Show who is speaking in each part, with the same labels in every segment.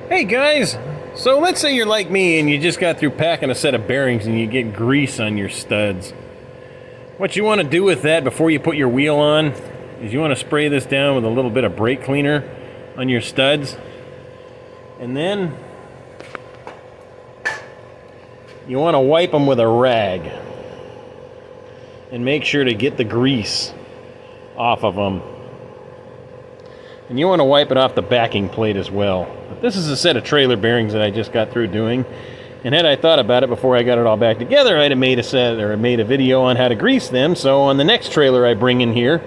Speaker 1: Hey guys, so let's say you're like me and you just got through packing a set of bearings and you get grease on your studs. What you want to do with that before you put your wheel on is you want to spray this down with a little bit of brake cleaner on your studs, and then you want to wipe them with a rag and make sure to get the grease off of them. And you want to wipe it off the backing plate as well. But this is a set of trailer bearings that I just got through doing. And had I thought about it before I got it all back together, I'd have made a video on how to grease them. So on the next trailer I bring in here,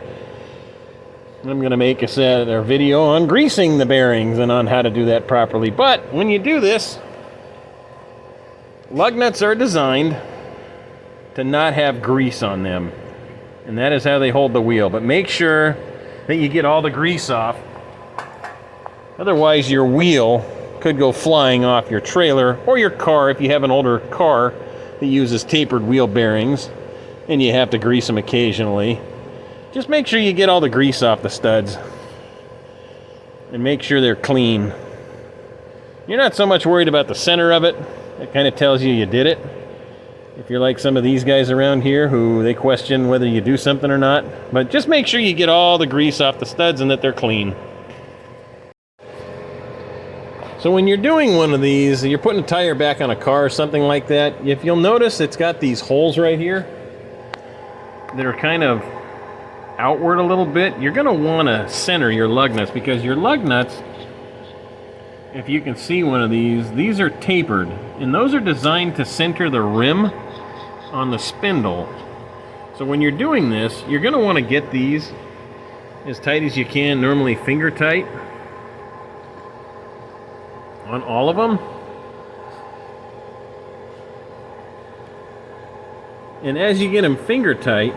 Speaker 1: I'm going to make a video on greasing the bearings and on how to do that properly. But when you do this, lug nuts are designed to not have grease on them. And that is how they hold the wheel. But make sure that you get all the grease off. Otherwise, your wheel could go flying off your trailer or your car if you have an older car that uses tapered wheel bearings and you have to grease them occasionally. Just make sure you get all the grease off the studs and make sure they're clean. You're not so much worried about the center of it. That kind of tells you did it. If you're like some of these guys around here who they question whether you do something or not. But just make sure you get all the grease off the studs and that they're clean. So when you're doing one of these, you're putting a tire back on a car or something like that, if you'll notice it's got these holes right here that are kind of outward a little bit. You're going to want to center your lug nuts, because your lug nuts, if you can see one of these are tapered, and those are designed to center the rim on the spindle. So when you're doing this, you're going to want to get these as tight as you can, normally finger tight on all of them. And as you get them finger tight,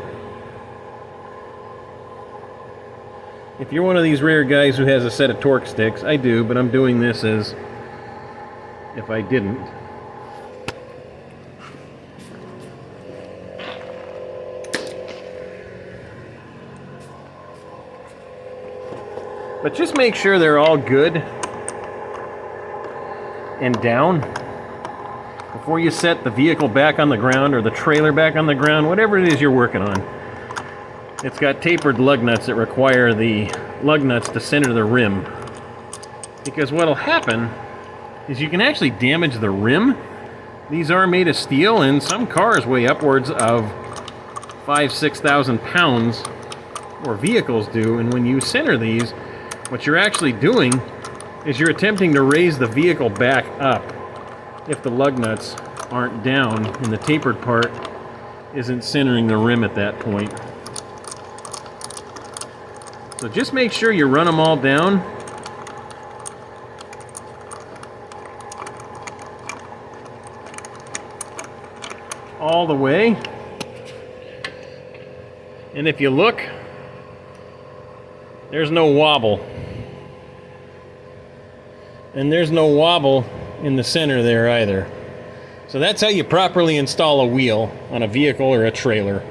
Speaker 1: if you're one of these rare guys who has a set of torque sticks, I do, but I'm doing this as if I didn't. But just make sure they're all good and down before you set the vehicle back on the ground or the trailer back on the ground, whatever it is you're working on. It's got tapered lug nuts that require the lug nuts to center the rim. Because what'll happen is you can actually damage the rim. These are made of steel, and some cars weigh upwards of 5,000–6,000 pounds, or vehicles do, and when you center these, what you're actually doing is you're attempting to raise the vehicle back up if the lug nuts aren't down and the tapered part isn't centering the rim at that point. So just make sure you run them all down. All the way. And if you look, there's no wobble. And there's no wobble in the center there either. So that's how you properly install a wheel on a vehicle or a trailer.